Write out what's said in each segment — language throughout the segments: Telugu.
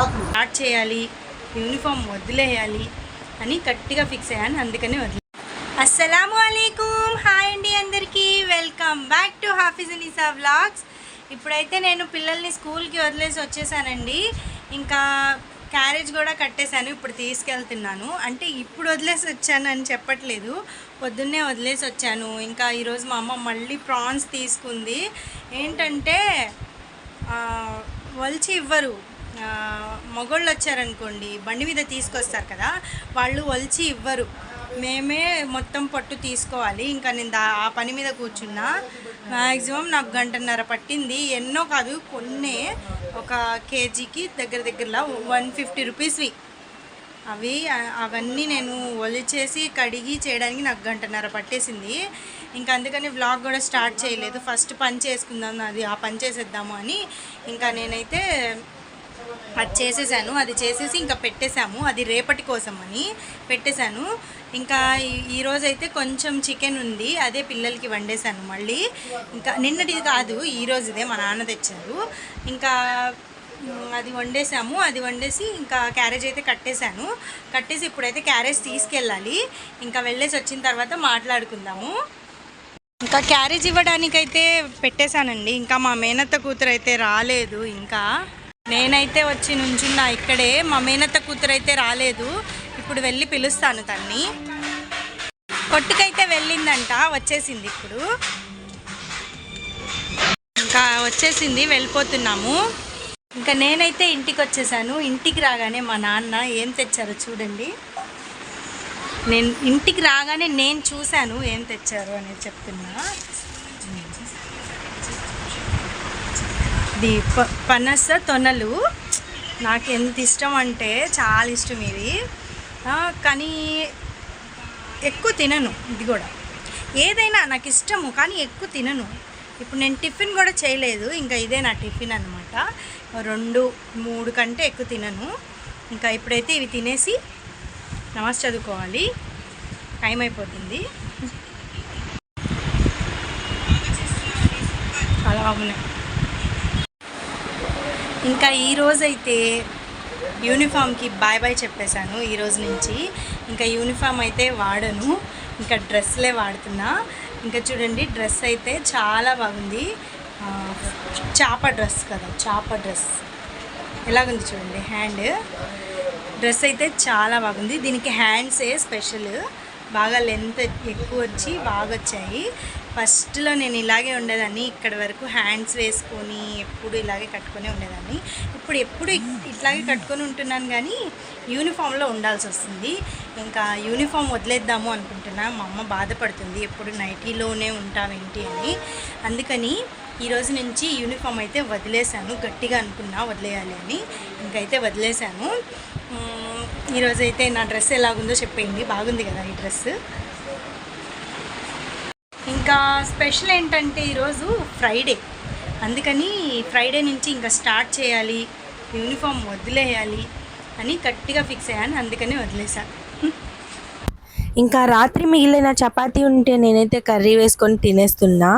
స్టార్ట్ చేయాలి, యూనిఫామ్ వదిలేయాలి అని గట్టిగా ఫిక్స్ అయ్యాను. అందుకని అస్సలాము అలైకుం, హాయ్ అండి అందరికీ, వెల్కమ్ బ్యాక్ టు హాఫీజునిసా వ్లాగ్స్. ఇప్పుడైతే నేను పిల్లల్ని స్కూల్కి వదిలేసి వచ్చేసానండి. ఇంకా క్యారేజ్ కూడా కట్టేశాను, ఇప్పుడు తీసుకెళ్తున్నాను. అంటే ఇప్పుడు వదిలేసి వచ్చాను అని చెప్పట్లేదు, పొద్దున్నే వదిలేసి వచ్చాను. ఇంకా ఈరోజు మా అమ్మ మళ్ళీ ప్రాన్స్ తీసుకుంది. ఏంటంటే వలిచి ఇవ్వరు, మగోళ్ళు వచ్చారనుకోండి బండి మీద తీసుకొస్తారు కదా, వాళ్ళు వలిచి ఇవ్వరు, మేమే మొత్తం పట్టు తీసుకోవాలి. ఇంకా నేను ఆ పని మీద కూర్చున్నా. మ్యాక్సిమం నాకు గంటన్నర పట్టింది. ఎన్నో కాదు, కొన్నే, ఒక కేజీకి దగ్గరలో 150 రూపీస్వి అవన్నీ నేను ఒలిచేసి కడిగి చేయడానికి నాకు గంటన్నర పట్టేసింది. ఇంకా అందుకని వ్లాగ్ కూడా స్టార్ట్ చేయలేదు. ఫస్ట్ పని చేసుకుందాం, ఆ పని చేసేద్దాము అని ఇంకా నేనైతే అది చేసేసాను. అది చేసేసి ఇంకా పెట్టేశాము, అది రేపటి కోసం అని పెట్టేశాను. ఇంకా ఈరోజైతే కొంచెం చికెన్ ఉంది, అదే పిల్లలకి వండేశాను మళ్ళీ. ఇంకా నిన్నటిది కాదు, ఈరోజుదే మా నాన్న తెచ్చారు. ఇంకా అది వండేసాము. అది వండేసి ఇంకా క్యారేజ్ అయితే కట్టేసి ఇప్పుడైతే క్యారేజ్ తీసుకెళ్ళాలి. ఇంకా వెళ్ళేసి వచ్చిన తర్వాత మాట్లాడుకుందాము. ఇంకా క్యారేజ్ ఇవ్వడానికైతే పెట్టేశానండి. ఇంకా మా మేనత్త కూతురు అయితే రాలేదు. ఇంకా నేనైతే వచ్చి నుంచున్నా ఇక్కడే, మా మేనత్త కూతురు అయితే రాలేదు. ఇప్పుడు వెళ్ళి పిలుస్తాను తన్ని. కొట్టుకైతే వెళ్ళిందంట, వచ్చేసింది. ఇప్పుడు ఇంకా వచ్చేసింది, వెళ్ళిపోతున్నాము. ఇంకా నేనైతే ఇంటికి వచ్చేసాను. ఇంటికి రాగానే మా నాన్న ఏం తెచ్చారో చూడండి. నేను ఇంటికి రాగానే నేను చూశాను ఏం తెచ్చారు అనేది చెప్తున్నా. ఇది పనస తొనలు, నాకు ఎంత ఇష్టం అంటే చాలా ఇష్టం ఇవి. కానీ ఎక్కువ తినను. ఇది కూడా ఏదైనా నాకు ఇష్టము, కానీ ఎక్కువ తినను. ఇప్పుడు నేను టిఫిన్ కూడా చేయలేదు, ఇంకా ఇదే నా టిఫిన్ అనమాట. 2-3 కంటే ఎక్కువ తినను. ఇంకా ఇప్పుడైతే ఇవి తినేసి నమాజ్ చదువుకోవాలి, టైం అయిపోతుంది. అలా ఉన్నాయి. ఇంకా ఈరోజైతే యూనిఫామ్కి బాయ్ చెప్పేశాను. ఈరోజు నుంచి ఇంకా యూనిఫామ్ అయితే వాడను, ఇంకా డ్రెస్లే వాడుతున్నా. ఇంకా చూడండి, డ్రెస్ అయితే చాలా బాగుంది. చాప డ్రెస్ కదా, చాప డ్రెస్ ఎలాగుంది చూడండి. హ్యాండ్ డ్రెస్ అయితే చాలా బాగుంది. దీనికి హ్యాండ్సే స్పెషల్, బాగా లెంత్ ఎక్కువ వచ్చి బాగా వచ్చాయి. ఫస్ట్లో నేను ఇలాగే ఉండేదాన్ని, ఇక్కడ వరకు హ్యాండ్స్ వేసుకొని ఎప్పుడు ఇలాగే కట్టుకొని ఉండేదాన్ని. ఎప్పుడు ఇట్లాగే కట్టుకొని ఉంటున్నాను, కానీ యూనిఫామ్లో ఉండాల్సి వస్తుంది. ఇంకా యూనిఫామ్ వదిలేద్దాము అనుకుంటున్నా. మా అమ్మ బాధపడుతుంది, ఎప్పుడు నైటీలోనే ఉంటావేంటి అని. అందుకని ఈరోజు నుంచి యూనిఫామ్ అయితే వదిలేశాను. గట్టిగా అనుకున్నా వదిలేయాలి అని, ఇంకైతే వదిలేశాను. ఈరోజైతే నా డ్రెస్ ఎలాగుందో చెప్పేయండి. బాగుంది కదా ఈ డ్రెస్. ఇంకా స్పెషల్ ఏంటంటే ఈరోజు ఫ్రైడే, అందుకని ఫ్రైడే నుంచి ఇంకా స్టార్ట్ చేయాలి, యూనిఫామ్ వదిలేయాలి అని గట్టిగా ఫిక్స్ అయ్యాను. అందుకని వదిలేశాను. ఇంకా రాత్రి మిగిలిన చపాతీ ఉంటే నేనైతే కర్రీ వేసుకొని తినేస్తున్నా.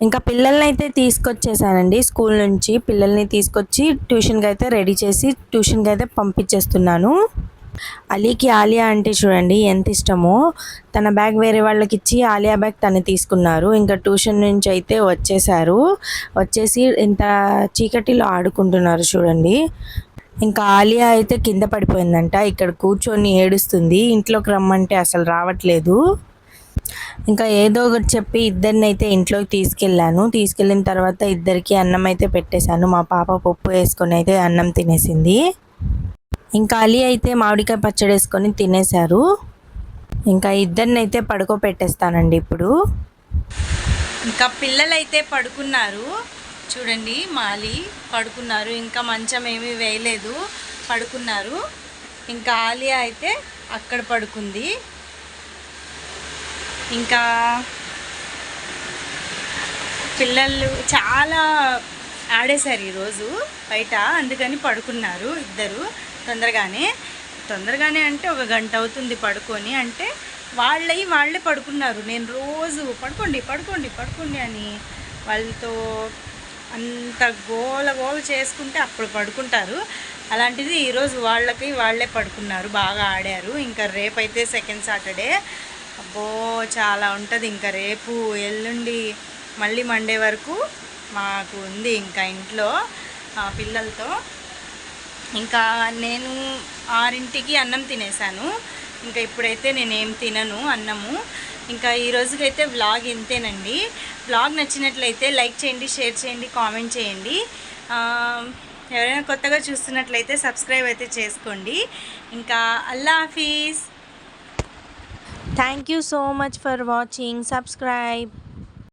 ఇంకా పిల్లల్ని అయితే తీసుకొచ్చేసానండి స్కూల్ నుంచి. పిల్లల్ని తీసుకొచ్చి ట్యూషన్కి అయితే రెడీ చేసి ట్యూషన్కి అయితే పంపించేస్తున్నాను. అలీకి ఆలియా అంటే చూడండి ఎంత ఇష్టమో. తన బ్యాగ్ వేరే వాళ్ళకి ఇచ్చి ఆలియా బ్యాగ్ తను తీసుకున్నారు. ఇంకా ట్యూషన్ నుంచి అయితే వచ్చేసి ఇంత చీకటిలో ఆడుకుంటున్నారు చూడండి. ఇంకా ఆలియా అయితే కింద పడిపోయిందంట, ఇక్కడ కూర్చొని ఏడుస్తుంది. ఇంట్లోకి రమ్మంటే అసలు రావట్లేదు. ఇంకా ఏదో ఒకటి చెప్పి ఇద్దరిని అయితే ఇంట్లోకి తీసుకెళ్ళిన తర్వాత ఇద్దరికి అన్నం అయితే పెట్టేశాను. మా పాప పప్పు వేసుకొని అయితే అన్నం తినేసింది. ఇంకా అలీ అయితే మామిడికాయ పచ్చడి వేసుకొని తినేశారు. ఇంకా ఇద్దరిని అయితే పడుకోబెట్టేస్తానండి ఇప్పుడు. ఇంకా పిల్లలైతే పడుకున్నారు చూడండి, మాలి పడుకున్నారు. ఇంకా మంచం ఏమీ వేయలేదు, పడుకున్నారు. ఇంకా ఆలియా అయితే అక్కడ పడుకుంది. ఇంకా పిల్లలు చాలా ఆడేశారు ఈరోజు బయట, అందుకని పడుకున్నారు ఇద్దరు తొందరగానే అంటే 1 గంట అవుతుంది పడుకొని. అంటే వాళ్ళే పడుకున్నారు. నేను రోజు పడుకోండి అని వాళ్ళతో అంత గోల చేసుకుంటే అప్పుడు పడుకుంటారు. అలాంటిది ఈరోజు వాళ్ళే పడుకున్నారు, బాగా ఆడారు. ఇంకా రేపైతే సెకండ్ సాటర్డే, అబ్బో చాలా ఉంటుంది. ఇంకా రేపు ఎల్లుండి మళ్ళీ మండే వరకు మాకు ఉంది ఇంకా ఇంట్లో పిల్లలతో. ఇంకా నేను 6ంటికి అన్నం తినేసాను. ఇంకా ఇప్పుడైతే నేనేం తినను అన్నము. ఇంకా ఈ రోజుకైతే వ్లాగ్ ఇంతేనండి. వ్లాగ్ నచ్చినట్లయితే లైక్ చేయండి, షేర్ చేయండి, కామెంట్ చేయండి. ఎవరైనా కొత్తగా చూస్తున్నట్లయితే సబ్స్క్రైబ్ అయితే చేసుకోండి. ఇంకా అల్లా హాఫీజ్. Thank you so much for watching. Subscribe.